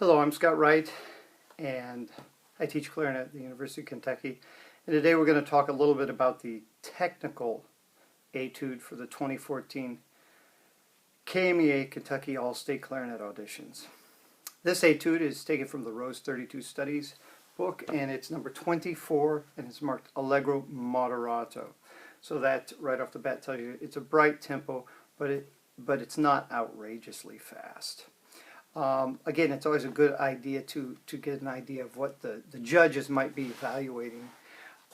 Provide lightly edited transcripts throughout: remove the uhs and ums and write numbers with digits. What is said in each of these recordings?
Hello, I'm Scott Wright, and I teach clarinet at the University of Kentucky. And today we're going to talk a little bit about the technical etude for the 2014 KMEA Kentucky All-State Clarinet Auditions. This etude is taken from the Rose Etude Studies book, and it's number 24, and it's marked Allegro Moderato. So that, right off the bat, tells you it's a bright tempo, but it's not outrageously fast. Again, it's always a good idea to get an idea of what the judges might be evaluating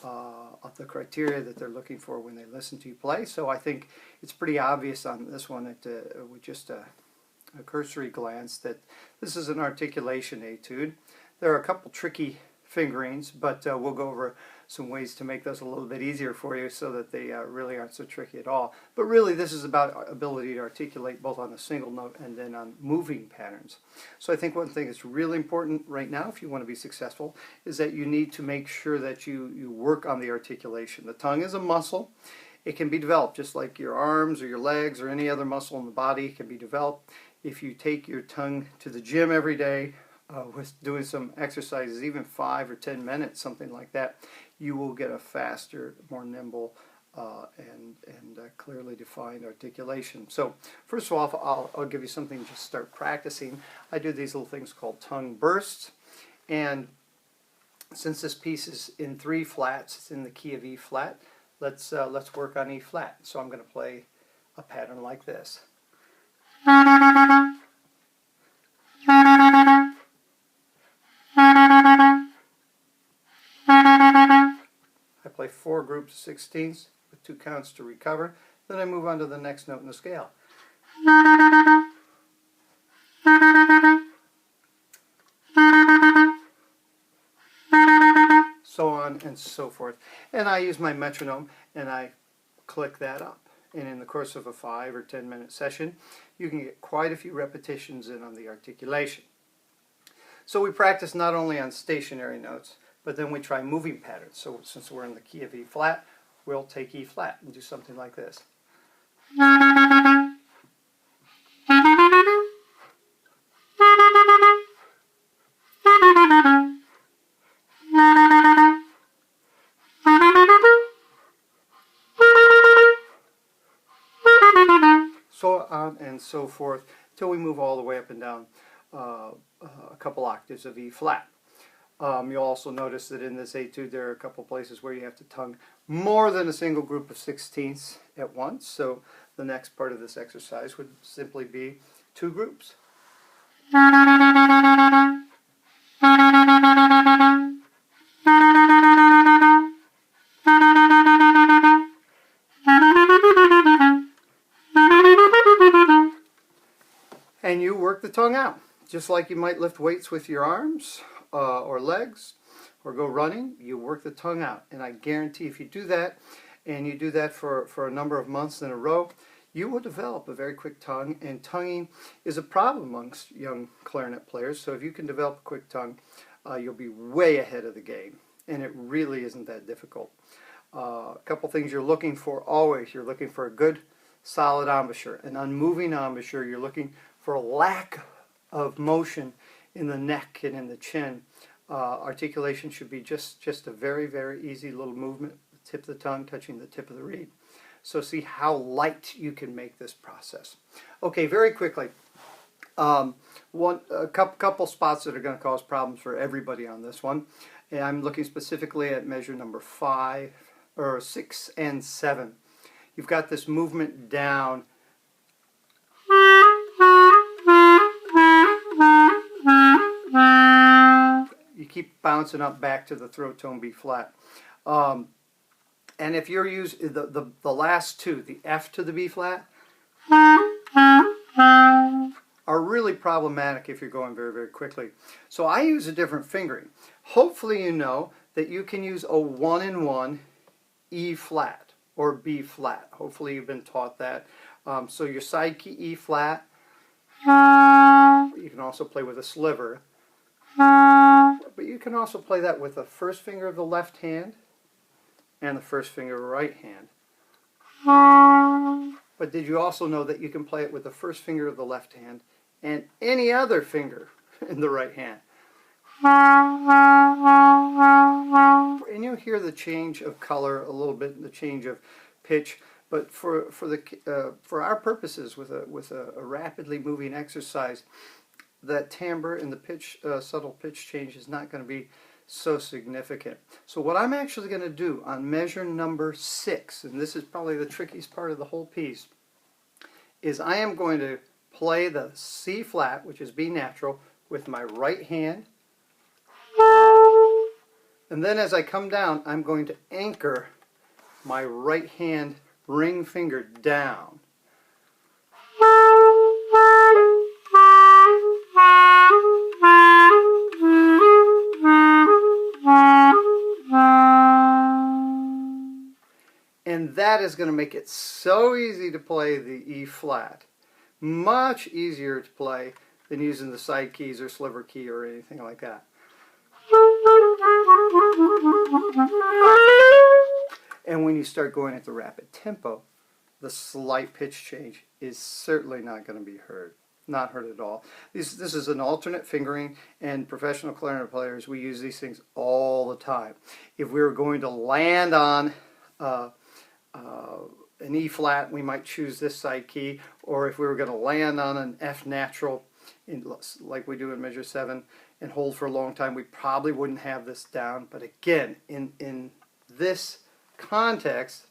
of the criteria that they're looking for when they listen to you play. So I think it's pretty obvious on this one with just a cursory glance that this is an articulation etude. There are a couple tricky fingerings, but we'll go over some ways to make those a little bit easier for you so that they really aren't so tricky at all. But really this is about ability to articulate both on a single note and then on moving patterns. So I think one thing that's really important right now if you want to be successful is that you need to make sure that you work on the articulation. The tongue is a muscle. It can be developed just like your arms or your legs or any other muscle in the body can be developed. If you take your tongue to the gym every day, with doing some exercises, even 5 or 10 minutes, something like that, you will get a faster, more nimble, and clearly defined articulation. So first of all, I'll give you something to just start practicing. I do these little things called tongue bursts, and since this piece is in 3 flats, it's in the key of E flat. Let's work on E flat. So I'm going to play a pattern like this. I play 4 groups of 16ths with 2 counts to recover. Then I move on to the next note in the scale. So on and so forth. And I use my metronome and I click that up. And in the course of a 5 or 10 minute session, you can get quite a few repetitions in on the articulation. So we practice not only on stationary notes, but then we try moving patterns. So since we're in the key of E flat, we'll take E flat and do something like this. So on and so forth, till we move all the way up and down a couple octaves of E flat. You'll also notice that in this etude there are a couple places where you have to tongue more than a single group of 16ths at once. So the next part of this exercise would simply be 2 groups. And you work the tongue out, just like you might lift weights with your arms or legs or go running. You work the tongue out, and I guarantee if you do that and you do that for a number of months in a row, you will develop a very quick tongue. And tonguing is a problem amongst young clarinet players, so if you can develop a quick tongue, you'll be way ahead of the game, and it really isn't that difficult. A couple things you're looking for always. You're looking for a good solid embouchure, an unmoving embouchure. You're looking for a lack of motion in the neck and in the chin. Articulation should be just a very, very easy little movement, the tip of the tongue touching the tip of the reed. So see how light you can make this process. Okay, very quickly, a couple spots that are going to cause problems for everybody on this one. And I'm looking specifically at measure number 5, or 6 and 7. You've got this movement down. You keep bouncing up back to the throat tone B flat. And if you're using the last 2, the F to the B flat, are really problematic if you're going very, very quickly. So I use a different fingering. Hopefully you know that you can use a 1-in-1 E flat or B flat. Hopefully you've been taught that. So your side key E flat, you can also play with a sliver, but you can also play that with the first finger of the left hand and the first finger of the right hand. But did you also know that you can play it with the first finger of the left hand and any other finger in the right hand. And you'll hear the change of color a little bit, the change of pitch. But for our purposes, with a rapidly moving exercise, that timbre and the pitch, subtle pitch change is not going to be so significant. So what I'm actually going to do on measure number 6, and this is probably the trickiest part of the whole piece, is I am going to play the C flat, which is B natural, with my right hand. And then as I come down, I'm going to anchor my right hand ring finger down. And that is going to make it so easy to play the E flat. Much easier to play than using the side keys or sliver key or anything like that. And when you start going at the rapid tempo, the slight pitch change is certainly not going to be heard. Not heard at all. This is an alternate fingering, and professional clarinet players, we use these things all the time. If we were going to land on an E flat, we might choose this side key, or if we were going to land on an F natural, like we do in measure 7, and hold for a long time, we probably wouldn't have this down. But again, in this context,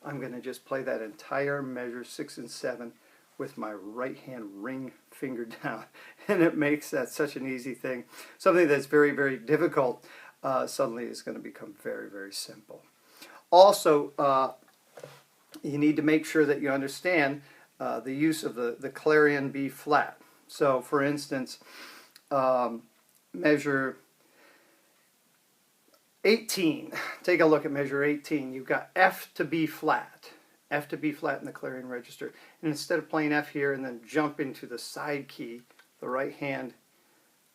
I'm going to just play that entire measure 6 and 7 with my right hand ring finger down, and it makes that such an easy thing. Something that's very, very difficult suddenly is going to become very, very simple. Also, you need to make sure that you understand the use of the clarion B flat. So, for instance, measure 18. Take a look at measure 18. You've got F to B flat. F to B flat in the clarion register. And instead of playing F here and then jump into the side key, the right hand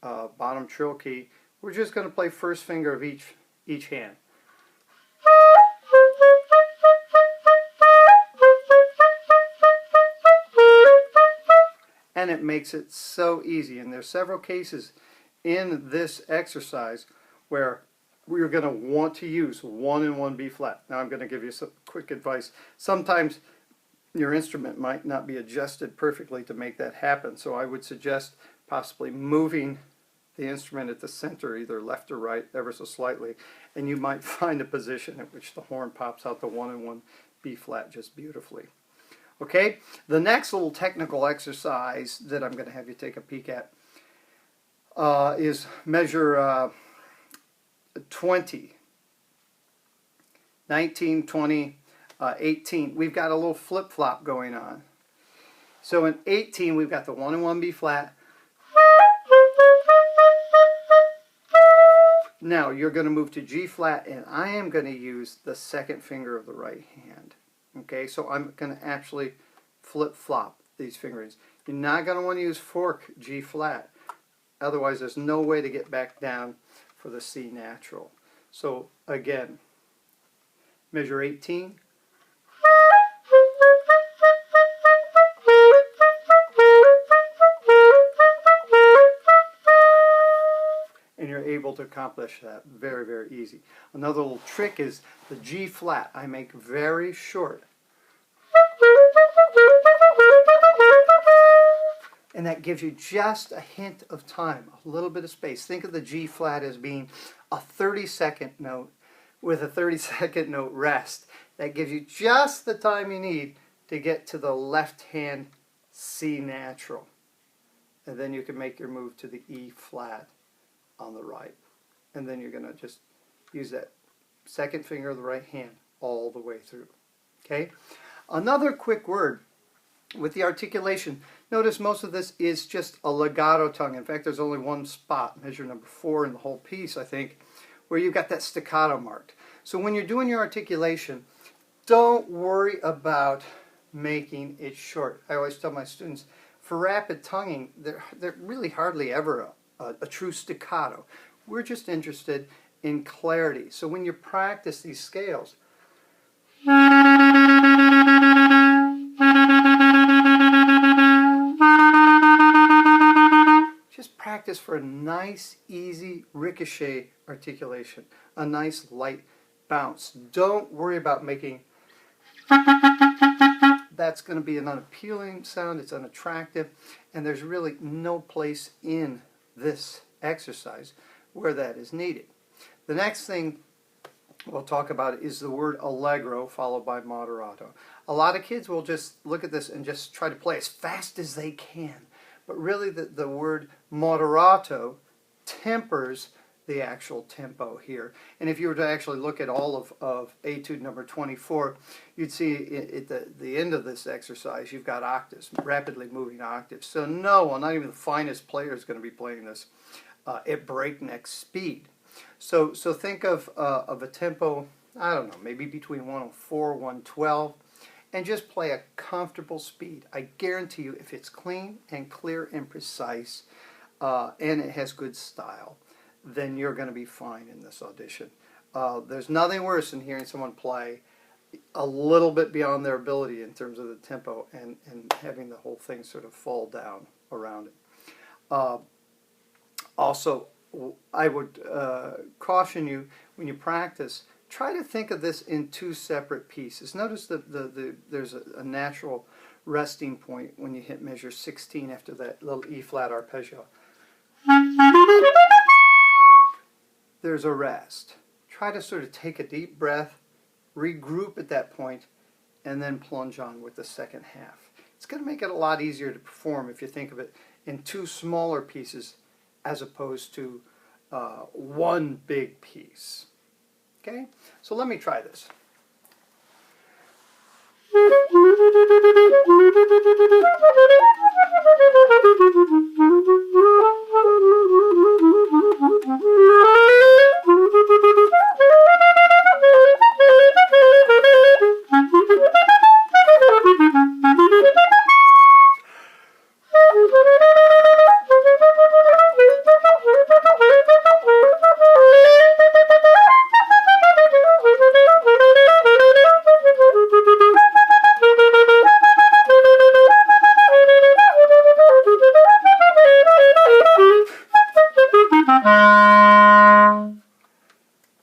bottom trill key, we're just going to play first finger of each hand. And it makes it so easy. And there's several cases in this exercise where we're going to want to use 1 and 1 B flat. Now I'm going to give you some quick advice. Sometimes your instrument might not be adjusted perfectly to make that happen, so I would suggest possibly moving the instrument at the center, either left or right, ever so slightly, and you might find a position at which the horn pops out the 1 and 1 B flat just beautifully. Okay, the next little technical exercise that I'm going to have you take a peek at is measure 20, 19, 20, 18. We've got a little flip-flop going on. So in 18, we've got the 1 and 1 B flat. Now you're going to move to G flat, and I am going to use the second finger of the right hand. Okay, so I'm going to actually flip-flop these fingerings. You're not going to want to use fork G flat. Otherwise, there's no way to get back down for the C natural. So again, measure 18. And you're able to accomplish that very, very easy. Another little trick is the G flat. I make very short. And that gives you just a hint of time, a little bit of space. Think of the G flat as being a 30-second note with a 30-second note rest. That gives you just the time you need to get to the left hand C natural. And then you can make your move to the E flat on the right. And then you're going to just use that second finger of the right hand all the way through. Okay? Another quick word with the articulation. Notice most of this is just a legato tongue. In fact, there's only one spot, measure number 4 in the whole piece, I think, where you've got that staccato marked. So when you're doing your articulation, don't worry about making it short. I always tell my students, for rapid tonguing, they're really hardly ever a true staccato. We're just interested in clarity. So when you practice these scales, ricochet articulation, a nice light bounce. Don't worry about making, that's going to be an unappealing sound, it's unattractive, and there's really no place in this exercise where that is needed. The next thing we'll talk about is the word Allegro followed by Moderato. A lot of kids will just look at this and just try to play as fast as they can, but really the word Moderato tempers the actual tempo here. And if you were to actually look at all of Etude number 24, you'd see at the end of this exercise you've got octaves, rapidly moving octaves. So no one, not even the finest player, is going to be playing this at breakneck speed. So think of a tempo, I don't know, maybe between 104, 112, and just play a comfortable speed. I guarantee you, if it's clean and clear and precise, and it has good style, then you're going to be fine in this audition. There's nothing worse than hearing someone play a little bit beyond their ability in terms of the tempo and having the whole thing sort of fall down around it. Also, I would caution you, when you practice, try to think of this in two separate pieces. Notice that there's a natural resting point when you hit measure 16 after that little E-flat arpeggio. There's a rest. Try to sort of take a deep breath, regroup at that point, and then plunge on with the second half. It's going to make it a lot easier to perform if you think of it in two smaller pieces as opposed to one big piece. Okay? So let me try this.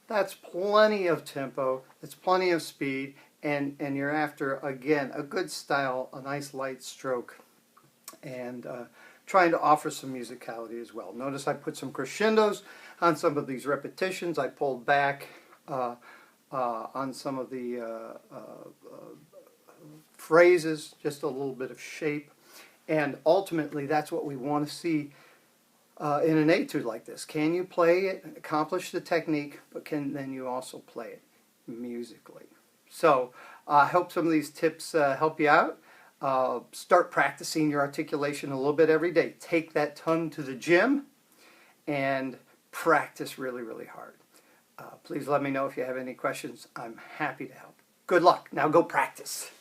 That's plenty of tempo, it's plenty of speed, and you're after, again, a good style, a nice light stroke, and trying to offer some musicality as well. Notice I put some crescendos on some of these repetitions. I pulled back on some of the phrases, just a little bit of shape, and ultimately that's what we want to see in an etude like this. Can you play it, accomplish the technique, but then you also play it musically? So I hope some of these tips help you out. Start practicing your articulation a little bit every day. Take that tongue to the gym and practice really, really hard. Please let me know if you have any questions. I'm happy to help. Good luck. Now go practice.